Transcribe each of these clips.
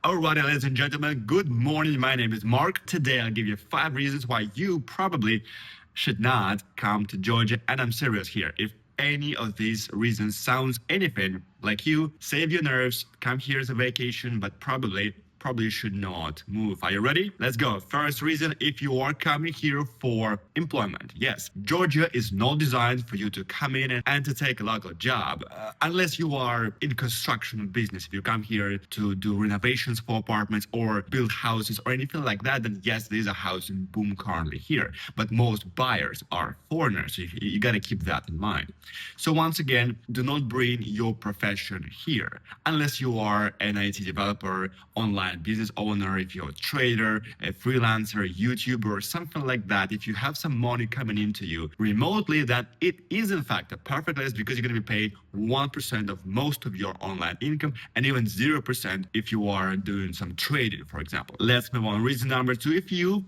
Alrighty, ladies and gentlemen, good morning. My name is Mark. Today I'll give you 5 reasons why you probably should not come to Georgia. And I'm serious here. If any of these reasons sounds anything like you, save your nerves, come here as a vacation, but probably should not move. Are you ready? Let's go. First reason, if you are coming here for employment. Yes, Georgia is not designed for you to come in and to take a local job, unless you are in construction business. If you come here to do renovations for apartments or build houses or anything like that, then yes, there's a housing boom currently here. But most buyers are foreigners. So you got to keep that in mind. So once again, do not bring your profession here unless you are an IT developer, online business owner, if you're a trader, a freelancer, a YouTuber, or something like that. If you have some money coming into you remotely, then it is in fact a perfect place because you're going to be paid 1% of most of your online income and even 0% if you are doing some trading, for example. Let's move on. Reason number 2, if you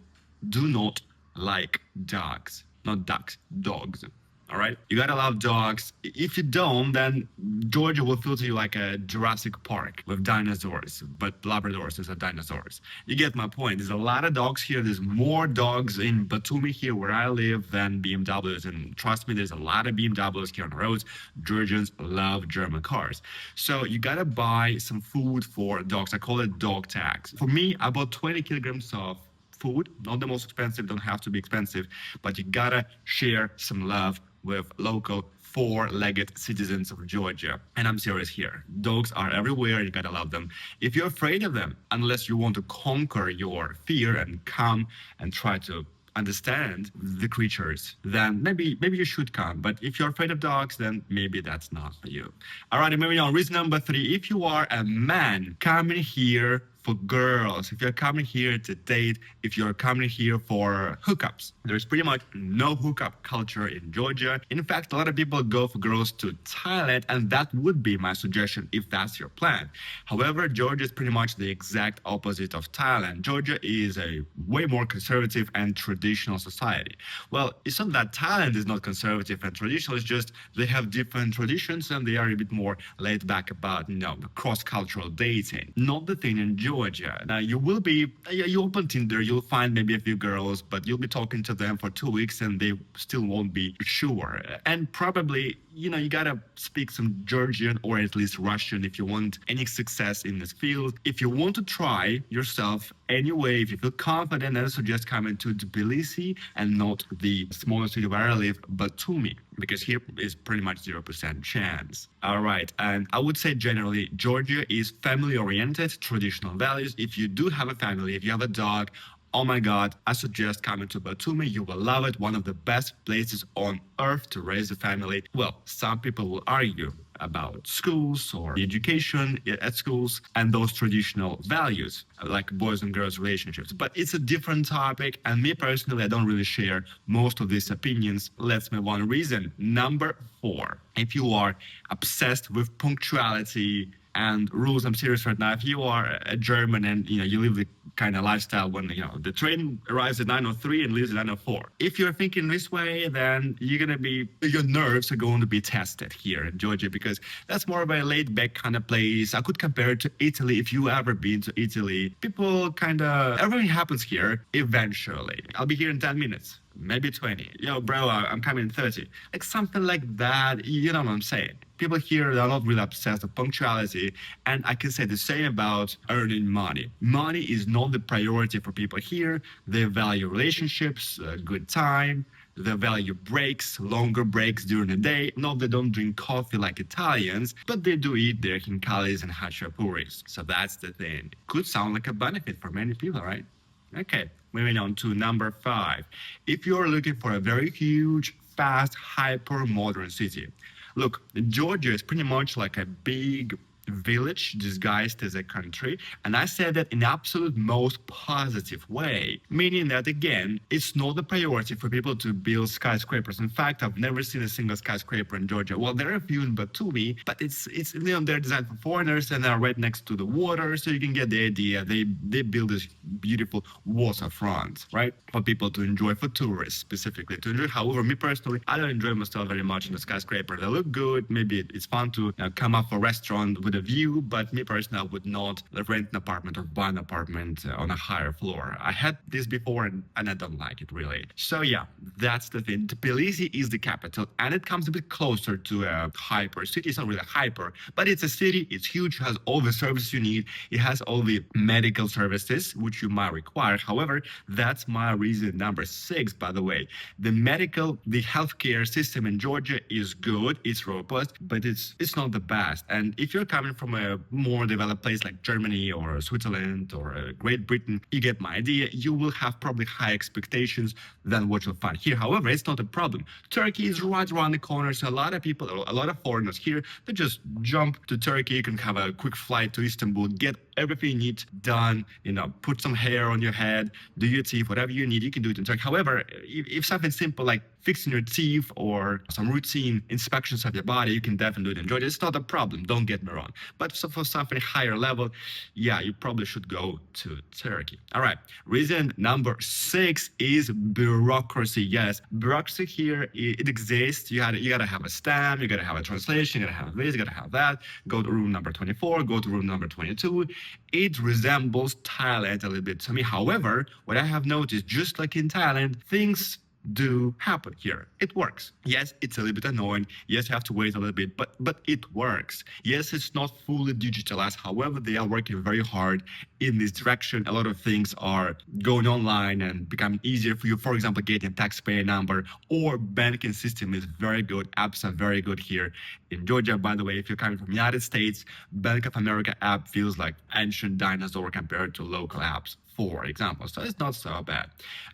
do not like dogs, not ducks, dogs. All right, you gotta love dogs. If you don't, then Georgia will feel to you like a Jurassic Park with dinosaurs, but Labradors are dinosaurs. You get my point. There's a lot of dogs here. There's more dogs in Batumi here where I live than BMWs, and trust me, there's a lot of BMWs here on the roads. Georgians love German cars, so you gotta buy some food for dogs. I call it dog tags. For me, I bought 20 kilograms of food, not the most expensive, don't have to be expensive, but you gotta share some love with local four-legged citizens of Georgia. And I'm serious here. Dogs are everywhere, you gotta love them. If you're afraid of them, unless you want to conquer your fear and come and try to understand the creatures, then maybe you should come. But if you're afraid of dogs, then maybe that's not for you. All right, moving on. Reason number 3, if you are a man coming here for girls, if you're coming here to date, if you're coming here for hookups, there's pretty much no hookup culture in Georgia. In fact, a lot of people go for girls to Thailand, and that would be my suggestion if that's your plan. However, Georgia is pretty much the exact opposite of Thailand. Georgia is a way more conservative and traditional society. Well, it's not that Thailand is not conservative and traditional, it's just they have different traditions and they are a bit more laid back about, cross-cultural dating. Not the thing in Georgia. Now, you open Tinder, you'll find maybe a few girls, but you'll be talking to them for 2 weeks and they still won't be sure. And probably, you gotta speak some Georgian or at least Russian if you want any success in this field. If you want to try yourself anyway, if you feel confident, I suggest coming to Tbilisi and not the smaller city where I live, Batumi, because here is pretty much 0% chance. All right, and I would say generally Georgia is family-oriented, traditional values. If you do have a family, if you have a dog, oh my God, I suggest coming to Batumi. You will love it. One of the best places on earth to raise a family. Well, some people will argue about schools or education at schools and those traditional values like boys and girls relationships. But it's a different topic. And me personally, I don't really share most of these opinions. Let's move on. Reason number 4. If you are obsessed with punctuality and rules, I'm serious right now. If you are a German and you live the kind of lifestyle when the train arrives at 9:03 and leaves at 9:04. If you're thinking this way, then your nerves are going to be tested here in Georgia because that's more of a laid back kind of place. I could compare it to Italy. If you ever been to Italy, everything happens here eventually. I'll be here in 10 minutes. Maybe 20. Yo, bro, I'm coming in 30. Like something like that. You know what I'm saying? People here are not really obsessed with punctuality. And I can say the same about earning money. Money is not the priority for people here. They value relationships, good time. They value breaks, longer breaks during the day. No, they don't drink coffee like Italians, but they do eat their khimkalis and hachapuris. So that's the thing. Could sound like a benefit for many people, right? Okay, moving on to number 5. If you're looking for a very huge, fast, hyper modern city, look, Georgia is pretty much like a big village disguised as a country, and I said that in absolute most positive way, meaning that again, it's not the priority for people to build skyscrapers. In fact, I've never seen a single skyscraper in Georgia. Well, there are a few in Batumi, but it's they're designed for foreigners and they're right next to the water, so you can get the idea. They build this beautiful waterfront, right, for people to enjoy, for tourists specifically to enjoy. However, me personally, I don't enjoy myself very much in a skyscraper. They look good, maybe it's fun to come up for a restaurant with with a view, but me personally, I would not rent an apartment or buy an apartment on a higher floor. I had this before and I don't like it really. So yeah, that's the thing. Tbilisi is the capital and it comes a bit closer to a hyper city. It's not really hyper, but it's a city. It's huge, has all the services you need. It has all the medical services which you might require. However, that's my reason number 6, by the way. The healthcare system in Georgia is good, it's robust, but it's not the best. And if you're coming from a more developed place like Germany or Switzerland or Great Britain, you get my idea. You will have probably high expectations than what you'll find here. However, it's not a problem. Turkey is right around the corner, so a lot of people, a lot of foreigners here, they just jump to Turkey. You can have a quick flight to Istanbul, get everything you need done, put some hair on your head, do your teeth, whatever you need, you can do it in Turkey. However, if something simple like fixing your teeth or some routine inspections of your body, you can definitely do it in Georgia. It's not a problem, don't get me wrong. But for something higher level, yeah, you probably should go to Turkey. All right, reason number 6 is bureaucracy. Yes, bureaucracy here, it exists. You gotta have a stamp, you gotta have a translation, you gotta have this, you gotta have that. Go to room number 24, go to room number 22. It resembles Thailand a little bit to me. However, what I have noticed, just like in Thailand, things do happen here. It works. Yes, it's a little bit annoying. Yes, you have to wait a little bit, but it works. Yes, it's not fully digitalized. However, they are working very hard in this direction. A lot of things are going online and becoming easier for you. For example, getting a taxpayer number or banking system is very good. Apps are very good here in Georgia. By the way, if you're coming from the United States, Bank of America app feels like ancient dinosaur compared to local apps, for example. So it's not so bad.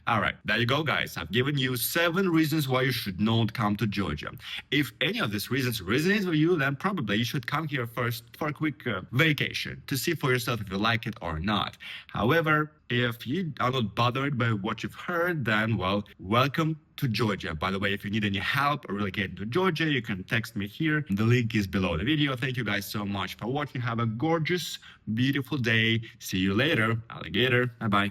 All right, there you go, guys. I've given you 7 reasons why you should not come to Georgia. If any of these reasons resonates with you, then probably you should come here first for a quick vacation to see for yourself if you like it or not. However, if you are not bothered by what you've heard, then, well, welcome to Georgia. By the way, if you need any help relocating to Georgia, you can text me here. The link is below the video. Thank you guys so much for watching. Have a gorgeous, beautiful day. See you later, alligator. Bye-bye.